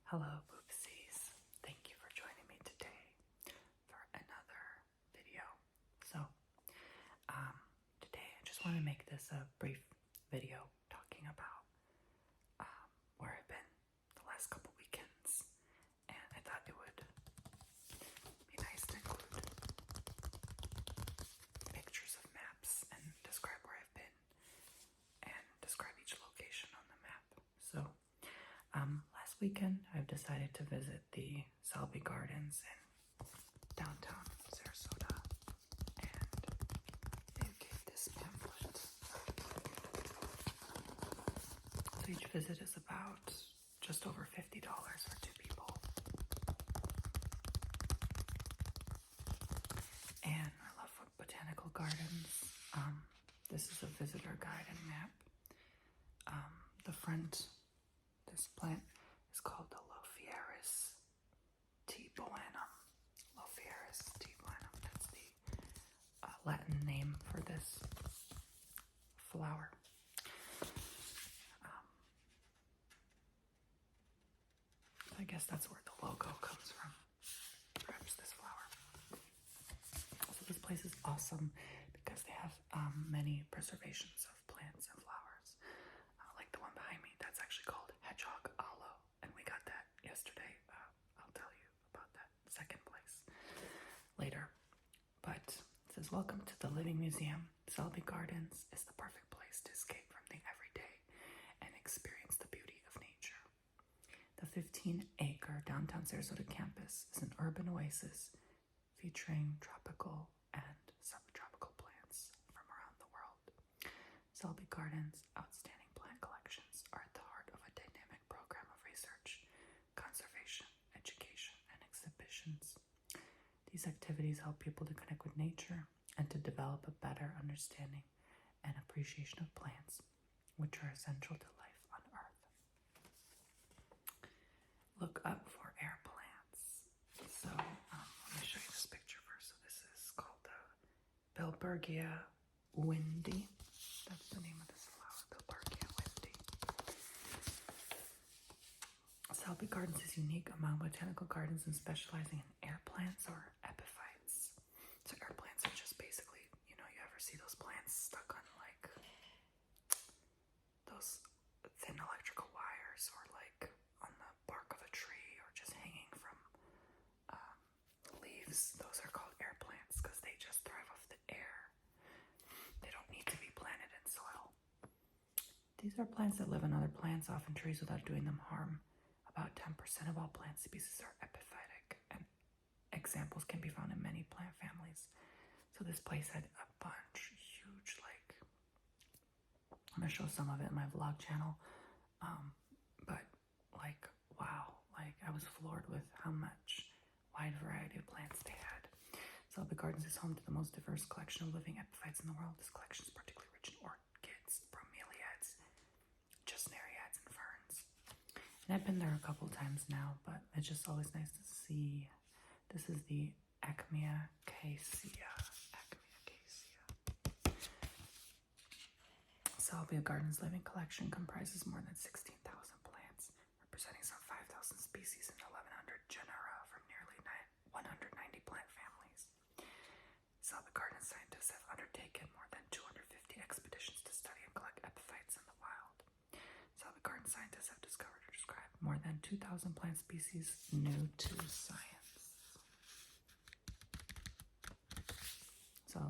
Hello, Poopsies. Thank you for joining me today for another video. So, today I just want to make this a brief video talking about where I've been the last couple weekends, and I thought it would be nice to include pictures of maps and describe where I've been and describe each location on the map. So, last weekend I've decided to visit the Selby Gardens in downtown Sarasota, and they gave this pamphlet. So each visit is about just over $50 for two people. And I love Botanical Gardens. This is a visitor guide and map. The front, this plant is called the Laboratories Bomboni. Laboratories Bomboni. That's the Latin name for this flower. I guess that's where the logo comes from. Perhaps this flower. So this place is awesome because they have many preservations of plants and flowers. Like the one behind me, that's actually called Hedgehog Aloe, and we got that yesterday. I'll tell you about that second place later. But it says, welcome to the Living Museum. Selby Gardens is the perfect place to escape from the everyday and experience the beauty of nature. The 15-acre downtown Sarasota campus is an urban oasis featuring tropical and subtropical plants from around the world. Selby Gardens' outstanding plant collections are at the heart of a dynamic program of research, conservation, education, and exhibitions. These activities help people to connect with nature and to develop a better understanding and appreciation of plants, which are essential to life on Earth. Look up for air plants. So let me show you this picture first. So this is called the Bilbergia windy. That's the name of this flower, Bilbergia windy. Selby Gardens is unique among botanical gardens in specializing in air plants or epiphytes. So air plants are just basically, you ever see those plants stuck on like those thin electrical wires, or like on the bark of a tree, or just hanging from leaves. Those are called air plants because they just thrive off the air. They don't need to be planted in soil. These are plants that live in other plants, often trees, without doing them harm. About 10% of all plant species are epiphytic, and examples can be found in many plant families. So this place had a bunch, huge, like, I'm going to show some of it in my vlog channel, but like, wow, like I was floored with how much wide variety of plants they had. Selby Gardens is home to the most diverse collection of living epiphytes in the world. This collection is particularly rich in orchids, bromeliads, gesneriads, and ferns. And I've been there a couple times now, but it's just always nice to see. This is the Acmea caicea. Selby Gardens' living collection comprises more than 16,000 plants, representing some 5,000 species and 1,100 genera from nearly 190 plant families. Selby Gardens scientists have undertaken more than 250 expeditions to study and collect epiphytes in the wild. Selby Garden scientists have discovered or described more than 2,000 plant species new to science. So,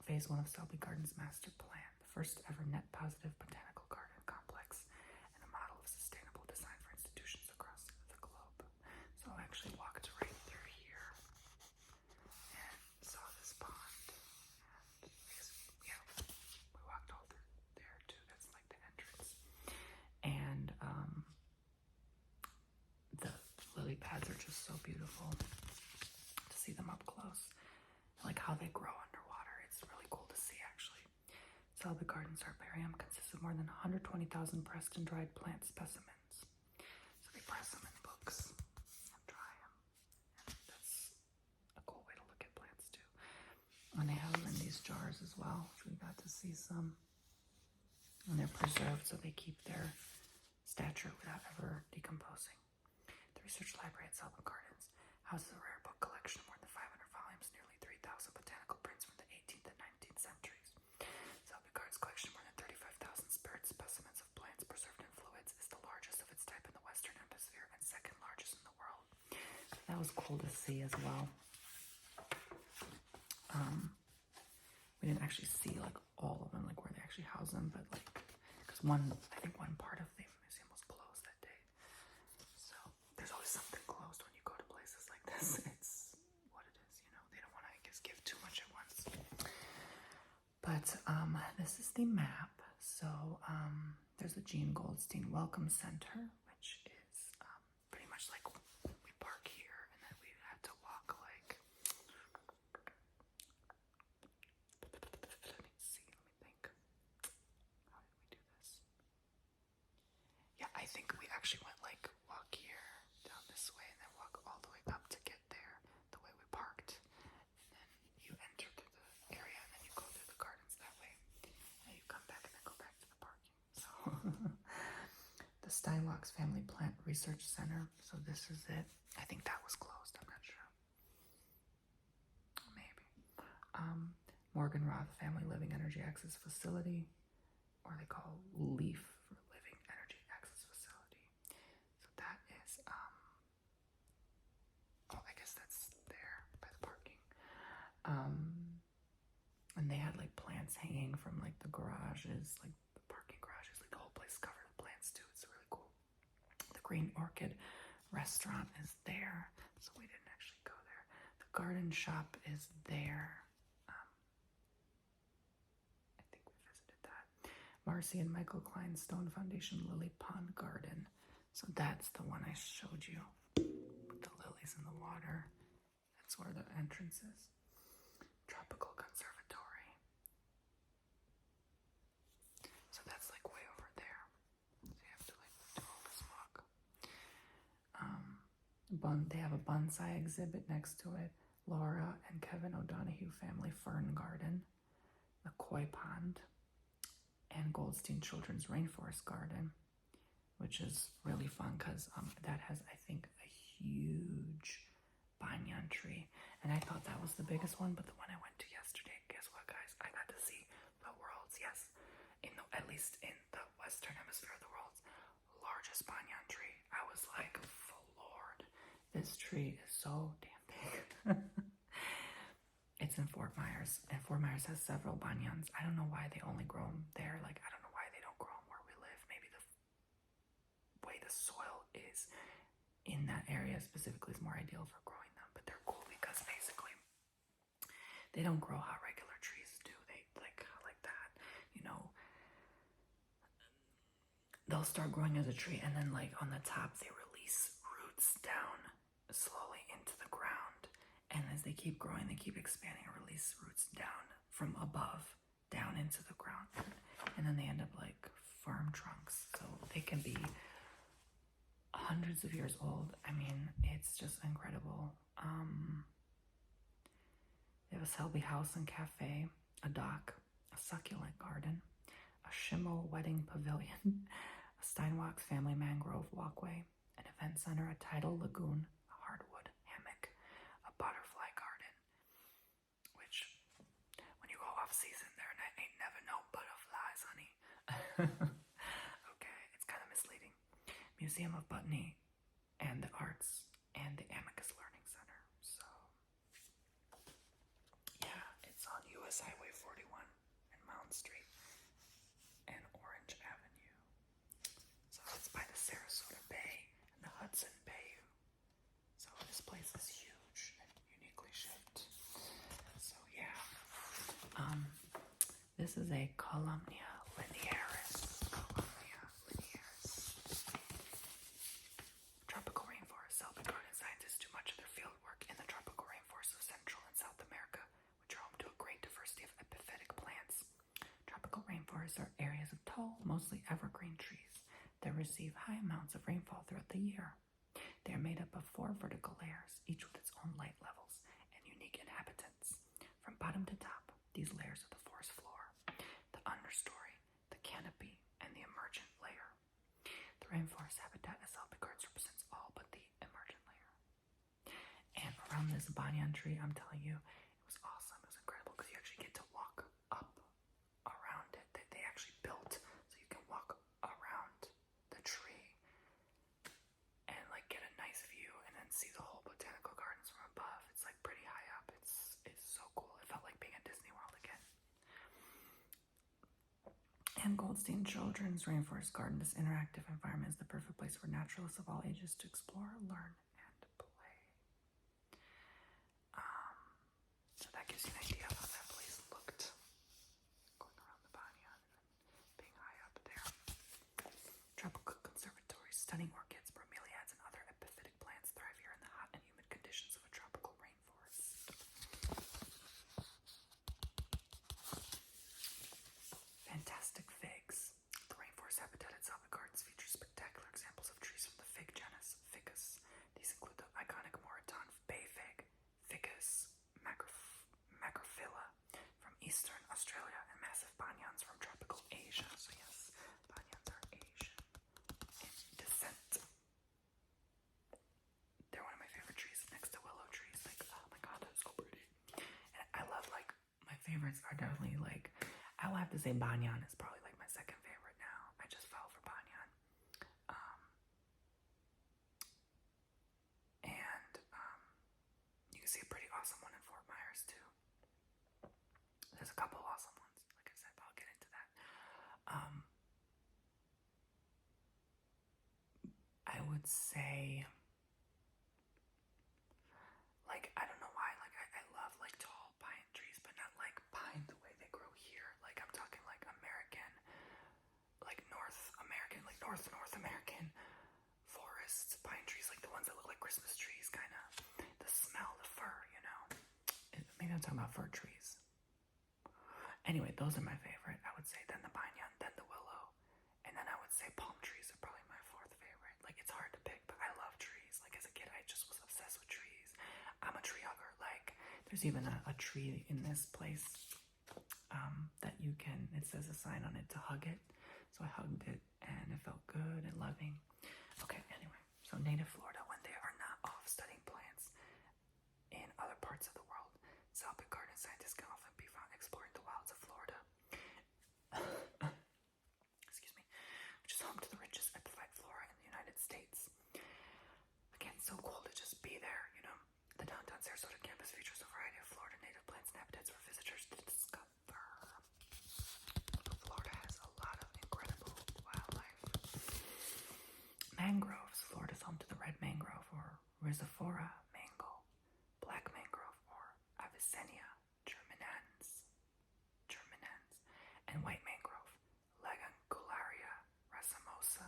phase 1 of Selby Gardens master plan, the first ever net positive botanical garden complex and a model of sustainable design for institutions across the globe. So I actually walked right through here and saw this pond. And we walked all through there too. That's like the entrance. And the lily pads are just so beautiful to see them up close. I like how they grow underwater. It's really cool to see, actually. Selby Gardens Herbarium consists of more than 120,000 pressed and dried plant specimens. So they press them in books and dry them. And that's a cool way to look at plants too. And they have them in these jars as well, which we got to see some. And they're preserved so they keep their stature without ever decomposing. The research library at Selby Gardens houses a rare book collection of more than 500 volumes, nearly 3,000 botanical prints from the 18th and 19th centuries. Selby Gardens' collection of more than 35,000 spirit specimens of plants preserved in fluids is the largest of its type in the Western Hemisphere and second largest in the world. That was cool to see as well. We didn't actually see like all of them, like where they actually house them, but like, because I think one part of the museum was closed that day. So there's always something closed when you go to places like this. It's what it is, you know. They don't want to, I guess, give too much at once. But this is the map. So there's the Jean Goldstein Welcome Center, which is pretty much like we park here, and then we have to walk like. Let me think. How did we do this? Yeah, I think we actually went like walk here, down this way, and then walk all the way up to get there, the way we parked. And then you enter through the area, and then you go through the gardens that way. And you come back and then go back to the parking. So, the Steinwachs Family Plant Research Center. So this is it. I think that was closed. I'm not sure. Maybe. Morgan Roth Family Living Energy Access Facility, or they call LEAF for Living Energy Access Facility. So that is, I guess that's there by the parking. And they had like plants hanging from like the garages, like the parking garages, like the whole place is covered with plants too. It's really cool. The Green Orchid restaurant is there, so we didn't actually go there. The garden shop is there. Marcy and Michael Klein Stone Foundation Lily Pond Garden. So that's the one I showed you with the lilies in the water. That's where the entrance is. Tropical Conservatory. So that's like way over there. So you have to like do all this walk. They have a bonsai exhibit next to it. Laura and Kevin O'Donoghue Family Fern Garden. The Koi Pond. And Goldstein Children's Rainforest Garden, which is really fun because that has, I think, a huge banyan tree. And I thought that was the biggest one, but the one I went to yesterday, guess what, guys? I got to see the world's, at least in the Western Hemisphere, the world's largest banyan tree. I was like, Lord, this tree is so damn big. It's in Fort Myers, and Fort Myers has several banyans. I don't know why they only grow them there. Like, I don't know why they don't grow them where we live. Maybe the way the soil is in that area specifically is more ideal for growing them. But they're cool because basically they don't grow how regular trees do. They like that, you know. They'll start growing as a tree, and then like on the top they release roots down slowly into the ground. And as they keep growing, they keep expanding and release roots down from above, down into the ground. And then they end up like firm trunks. So they can be hundreds of years old. I mean, it's just incredible. They have a Selby house and cafe, a dock, a succulent garden, a Schimmel wedding pavilion, a Steinwachs family mangrove walkway, an event center, a tidal lagoon, a hardwood hammock, butterfly garden, which when you go off season there ain't never no butterflies, honey. Okay, it's kind of misleading. Museum of Botany and the Arts and the Amicus Learning Center. So yeah, it's on US Highway 41 and Mound Street and Orange Avenue. So it's by the Sarasota Bay and the Hudson Bayou. So this place is huge. So yeah, this is a Columnia linearis. Tropical rainforest. Selby garden scientists do much of their field work in the tropical rainforests of Central and South America, which are home to a great diversity of epiphytic plants. Tropical rainforests are areas of tall, mostly evergreen trees that receive high amounts of rainfall throughout the year. They are made up of 4 vertical layers, each with its own light levels and unique inhabitants. From bottom to top, these layers are the forest floor, the understory, the canopy, and the emergent layer. The rainforest habitat at Selby Gardens represents all but the around this banyan tree. I'm telling you, it was awesome. It was incredible because you actually get to walk up around it. They actually built so you can walk around the tree and like get a nice view and then see the whole botanical gardens from above. It's like pretty high up. It's so cool. It felt like being at Disney World again. And Goldstein Children's Rainforest Garden. This interactive environment is the perfect place for naturalists of all ages to explore, learn, and play. So that gives you an idea of how that place looked. Going around the banyan and being high up there. Tropical Conservatory. Stunning orchids, bromeliads, and other epiphytic plants thrive here in the hot and humid conditions of a tropical rainforest. Fantastic figs. The rainforest habitat at Selby Gardens features spectacular examples of trees from the fig genus Ficus. These include the iconic Moreton bay fig, Ficus macrophylla from eastern Australia, and massive banyans from tropical Asia. So yes, banyans are Asian in descent. They're one of my favorite trees next to willow trees. Like, oh my god, they're so pretty. And I love, like, my favorites are definitely like, I will have to say banyan is probably like my second favorite now. I just fell for banyan. And you can see a pretty awesome one in Fort Myers too. There's a couple awesome ones, like I said, but I'll get into that. I would say, like, I don't know why, like I love like tall pine trees, but not like pine the way they grow here. Like I'm talking like American, like North American forests, pine trees, like the ones that look like Christmas trees, kind of. The smell, the fur, you know. Maybe I'm talking about fir trees. Anyway, those are my favorite. I would say then the banyan, then the willow, and then I would say palm trees are probably my fourth favorite. Like it's hard to pick, but I love trees. Like as a kid, I just was obsessed with trees. I'm a tree hugger. Like there's even a tree in this place that you can, it says a sign on it to hug it. So I hugged it and it felt good and loving. Okay, anyway, so native Florida, when they are not off studying plants in other parts of the world, Selby garden scientists can often be found exploring the wilds of Florida. Excuse me, which is home to the richest epiphyte flora in the United States. Again, so cool to just be there, you know. The downtown Sarasota campus features a variety of Florida native plants and habitats for visitors to discover. Florida has a lot of incredible wildlife. Mangroves. Florida is home to the red mangrove or Rhizophora mango, black mangrove or Avicennia germinans, and white mangrove, Legangularia racemosa.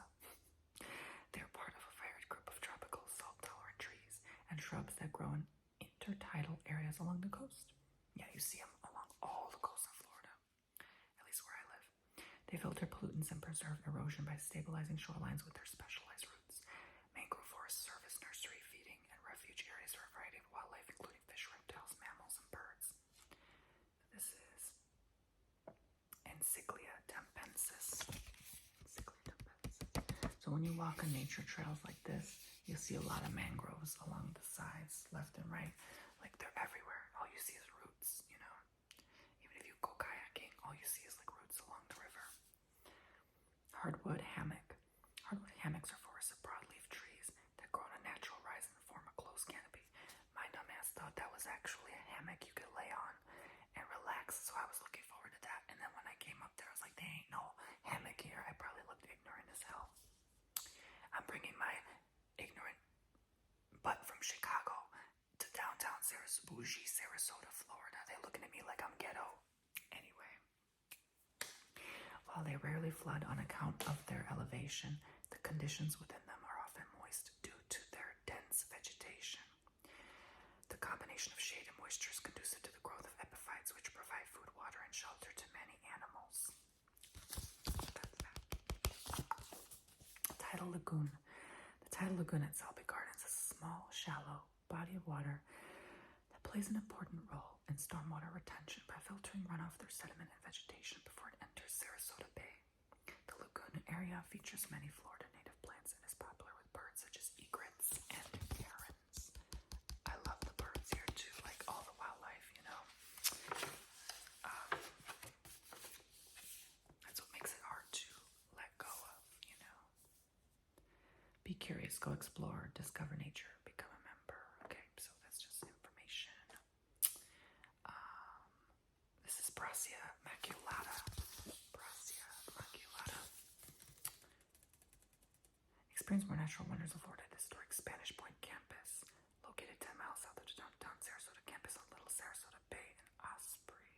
They're part of a varied group of tropical salt-tolerant trees and shrubs that grow in intertidal areas along the coast. Yeah, you see them along all the coast of Florida, at least where I live. They filter pollutants and preserve erosion by stabilizing shorelines with their specialized roots. Mangrove forests serve as nursery, feeding, and refuge areas for a variety of wildlife, including fish, reptiles, mammals, and birds. This is Encyclia tempensis. So when you walk on nature trails like this, you'll see a lot of mangroves along the sides, left and right. Like they're everywhere. All you see is roots, you know. Even if you go kayaking, all you see is like roots along the river. Hardwood hammock. Hardwood hammocks are forests of broadleaf trees that grow on a natural rise and form a closed canopy. My dumb ass thought that was actually a hammock you could lay on and relax, so I was looking forward to that. And then when I came up there, I was like, there ain't no hammock here. I probably looked ignorant as hell. I'm bringing my ignorant butt from Chicago to downtown bougie Sarasota, Florida. They're looking at me like I'm ghetto. Anyway, while they rarely flood on account of their elevation, the conditions within them are often moist due to their dense vegetation. The combination of shade and moisture is conducive to the growth of epiphytes, which provide food, water, and shelter to many animals. Tidal Lagoon. The Tidal Lagoon at Selby Gardens is a small, shallow body of water that plays an important role in stormwater retention by filtering runoff through sediment and vegetation before it enters Sarasota Bay. The lagoon area features many Florida native plants and is popular with birds such as egrets and herons. I love the birds curious, go explore, discover nature, become a member. Okay, so that's just information. This is Brassia maculata. Brassia maculata. Experience more natural wonders of Florida at the historic Spanish Point campus, located 10 miles south of the downtown Sarasota campus on Little Sarasota Bay in Osprey.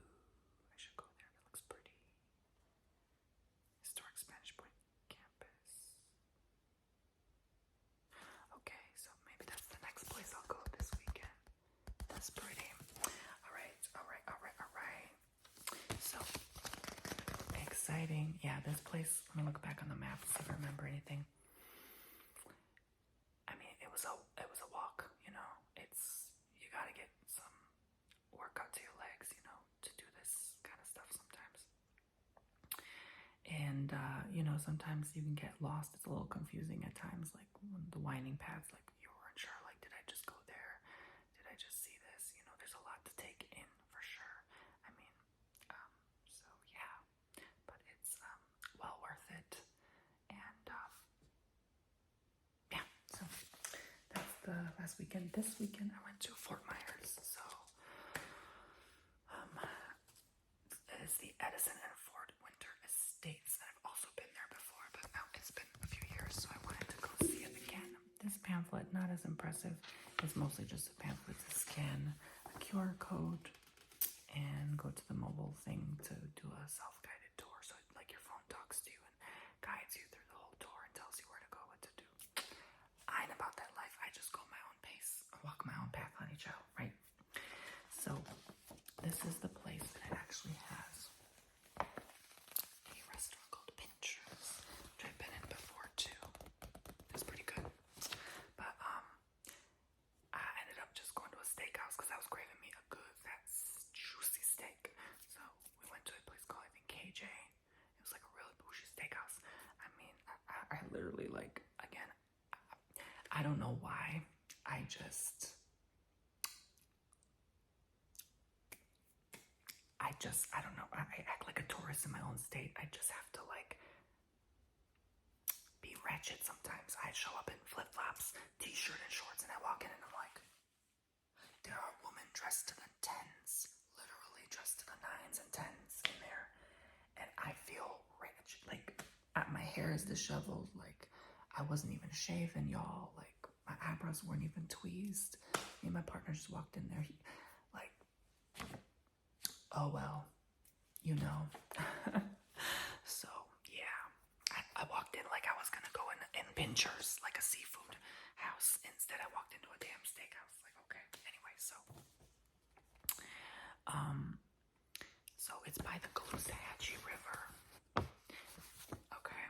Ooh, I should go there. It looks pretty. Historic Spanish Point campus. Okay, so maybe that's the next place I'll go this weekend. That's pretty. All right. So exciting. Yeah, this place, let me look back on the map, see if I remember anything. I mean, it was a walk, you know. You gotta get some workout to your legs, you know, to do this kind of stuff sometimes. And sometimes you can get lost. It's a little confusing at times, like the winding paths, like you weren't sure, like, did I just go there? Did I just see this? You know, there's a lot to take in for sure. I mean, so yeah, but it's well worth it. And yeah, so that's the last weekend. This weekend I went to Fort Myers, so it is the Edison and Fort Winter Estates. I've also been there before, but now it's been a few years, so I wanted to go see it again. This pamphlet, not as impressive. It's mostly just a pamphlet to scan a QR code and go to the mobile thing to do a self-guided tour. So like your phone talks to you and guides you through the whole tour and tells you where to go, what to do. I ain't about that life. I just go my own pace. I walk my own path, honey child, right? So this is the place that it actually has a restaurant called Pinchers, which I've been in before too. It's pretty good. But I ended up just going to a steakhouse because I was craving me a good, fat, juicy steak. So we went to a place called, I think, KJ. It was like a really bougie steakhouse. I mean, I literally, like, again, I don't know why. I don't know. I act like a tourist in my own state. I just have to, like, be wretched sometimes. I show up in flip-flops, t-shirt and shorts, and I walk in and I'm like, there are women dressed to the tens, literally dressed to the nines and tens in there. And I feel rich. Like, my hair is disheveled. Like, I wasn't even shaven, y'all. Like, my eyebrows weren't even tweezed. Me and my partner just walked in there. Oh well, you know. So yeah, I walked in like I was gonna go in Pinchers, like a seafood house. Instead, I walked into a damn steakhouse. Like, okay. Anyway, so it's by the Caloosahatchee River. Okay.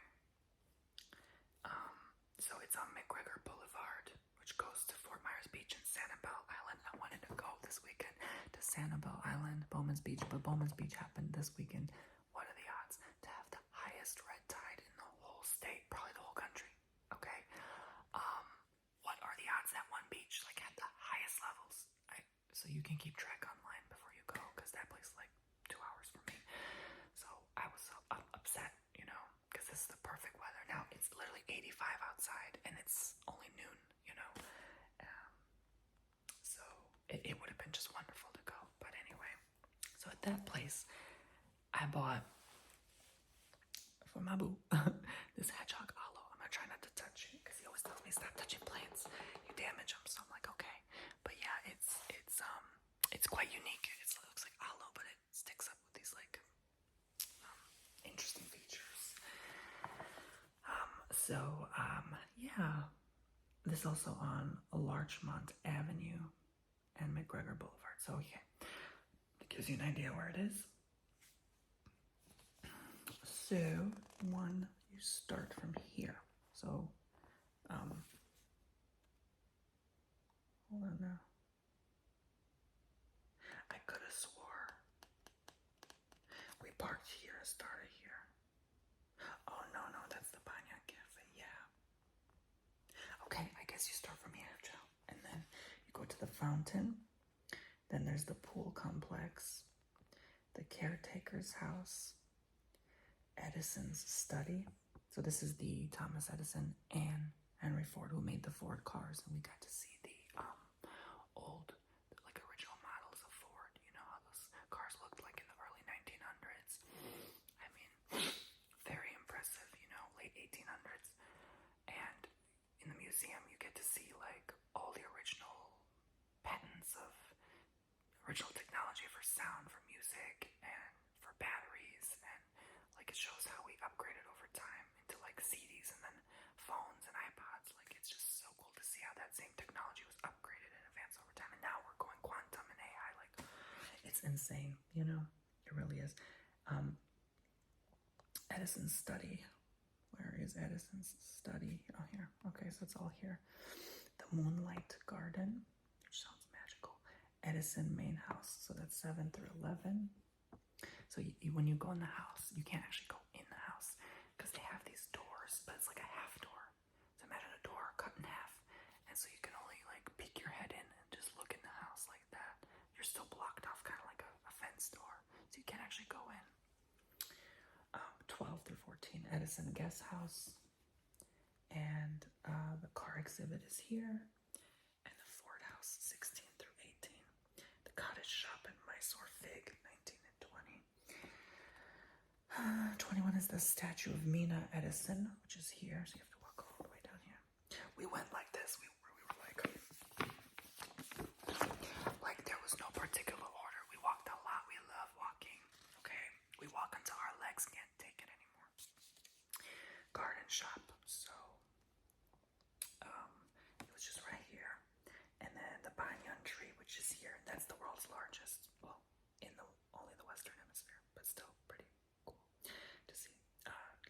So it's on McGregor Boulevard, which goes to Fort Myers Beach and Sanibel Island. I wanted to go this weekend to Sanibel Island, Bowman's Beach, but Bowman's Beach happened this weekend. What are the odds to have the highest red tide in the whole state, probably the whole country? Okay. What are the odds that one beach like had the highest levels? So you can keep track online before you go, because that place is like 2 hours from me. So I was so upset, you know, because this is the perfect weather. Now it's literally 85 outside and it's only noon, you know. So it would have been just wonderful to go. But anyway, so at that place, I bought for my boo this hedgehog aloe. I'm gonna try not to touch it because he always tells me stop touching plants, you damage them. So I'm like, okay. But yeah, it's quite unique. It looks like aloe, but it sticks up with these like interesting features. Yeah, this also on Larchmont Avenue and McGregor Boulevard. So yeah, it gives you an idea where it is. So you start from here. So hold on now. I could have swore we parked here and started here. Oh no, that's the Banyan Cafe. Yeah. Okay, I guess you start from here, Joe, and then you go to the fountain. Then there's the pool complex, the caretaker's house, Edison's study, So this is the Thomas Edison and Henry Ford who made the Ford cars, and we got to see the old, like original models of Ford. You know how those cars looked like in the early 1900s. I mean, very impressive. You know, late 1800s. And in the museum, you get to see like all the original patents of original technology for sound, for music, and for batteries, and like it shows how we upgraded over time into like CDs and then phones and iPods. Like it's just so cool to see how that same technology was upgraded and advanced over time, and now we're going quantum and AI. Like it's insane, you know, it really is. Edison's study. Where is Edison's study? Oh, here. Okay, so it's all here. The Moonlight Garden, which sounds magical. Edison main house, so that's 7 through 11. So when you go in the house, you can't actually go in the house because they have these doors, but it's like a half door. So imagine a door cut in half, and so you can only like peek your head in and just look in the house like that. You're still blocked off, kind of like a fence door, so you can't actually go in. 12 through 14, Edison Guest House, and the car exhibit is here, and the Ford House, 16 through 18. The Cottage Shop in Mysore Fig, 19 and 20. 21 is the statue of Mina Edison, which is here, so you have to walk all the way down here. We went like this, we were like there was no particular order. We walked a lot. We love walking, okay? We walk until our legs can't take it anymore. Garden shop, so it was just right here, and then the banyan tree, which is here. That's the world's largest. Well, in the only the Western Hemisphere, but still pretty cool to see.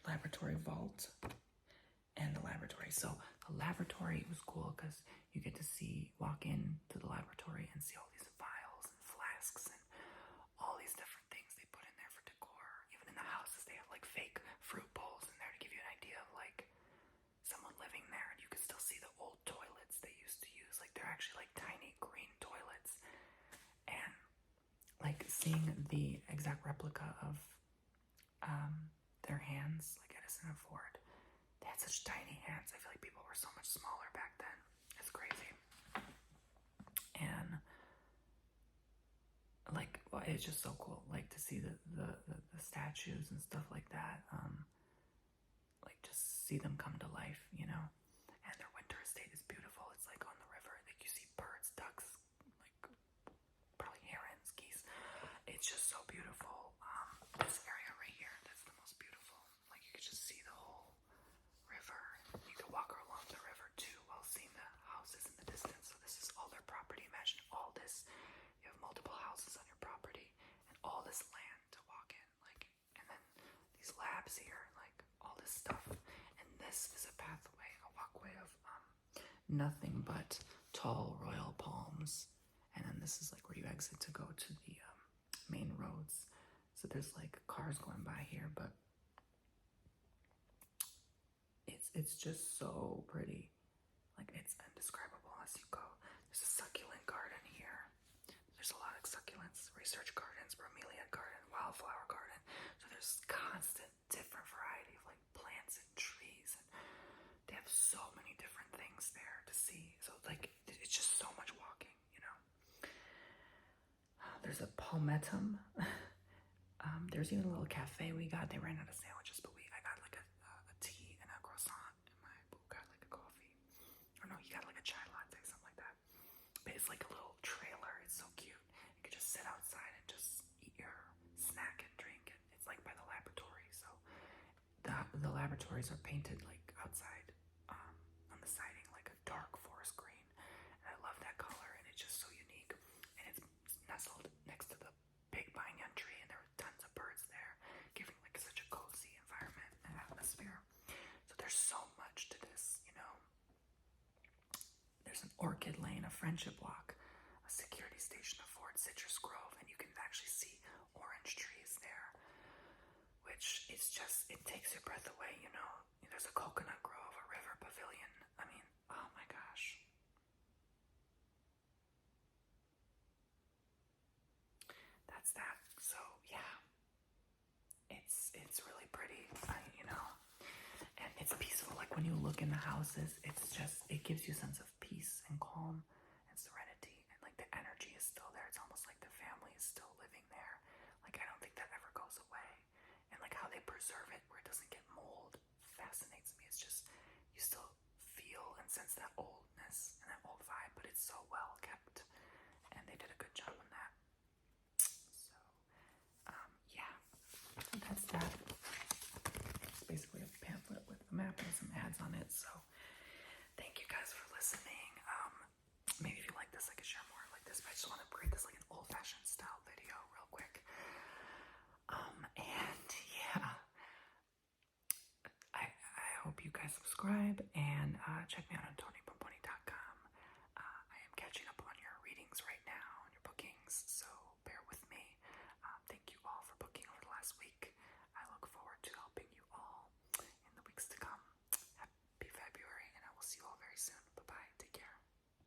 Laboratory vault and the laboratory. So the laboratory was cool because you get to walk into the laboratory and see all these vials and flasks and all these different things they put in there for decor. Even in the houses, they have like fake fruit bowls in there to give you an idea of like someone living there, and you can still see the old toilets they used to use. Like they're actually like tiny green toilets, and like seeing the exact replica of their hands, like Edison and Ford. They had such tiny hands. I feel like people were so much smaller back then. It's crazy. And like, well, it's just so cool, like to see the statues and stuff like that. Like just see them come to life, you know. And their winter estate is beautiful. It's like on the river. Like you see birds, ducks, like probably herons, geese. It's just so beautiful. This area right here, that's the most beautiful. Like you could just see the whole river. You could walk along the river too while seeing the houses in the distance. So this is all their property. Imagine all this. You have multiple houses on your property and all this land to walk in. Like, and then these labs here, like all this stuff. And this is a pathway, a walkway of nothing but tall royal palms. And then this is like where you exit to go to the main roads. So there's like cars going by here, but it's just so pretty. Like it's indescribable as you go. There's a succulent garden here. There's a lot of succulents, research gardens, bromeliad garden, wildflower garden. So there's constant different variety of like plants and trees, and they have so many different things there to see. So like it's just so much walking, you know. There's a palmettum. There's even a little cafe we got. They ran out of sandwiches, but I got like a tea and a croissant, and my boo got like a coffee. Or no, he got like a chai latte, something like that. But it's like a little trailer. It's so cute. You could just sit outside and just eat your snack and drink. And it's like by the laboratory. So the laboratories are painted like outside on the siding, like a dark forest green. And I love that color, and it's just so unique. And it's nestled next to the big banyan tree, and there were tons of birds there, giving like such a cozy environment and atmosphere. So there's so much to this, you know. There's an orchid lane, a friendship walk, a security station, a Ford citrus grove, and you can actually see orange trees there, which it's just, it takes your breath away, you know. There's a coconut grove, a river pavilion. I mean, oh my gosh. That's that. So yeah, it's really pretty, you know. when you look in the houses, it's just, it gives you a sense of peace and calm and serenity, and like the energy is still there. It's almost like the family is still living there. Like I don't think that ever goes away. And like how they preserve it where it doesn't get mold fascinates me. It's just, you still feel and sense that oldness and that old vibe, but it's so well kept, and they did a good job on that. So yeah, that's that. It's basically a pamphlet with a map and some ads on it. So thank you guys for listening. Maybe if you like this, I could share more like this, but I just want to create this like an old-fashioned style video real quick. And yeah, I hope you guys subscribe and check me out on Tony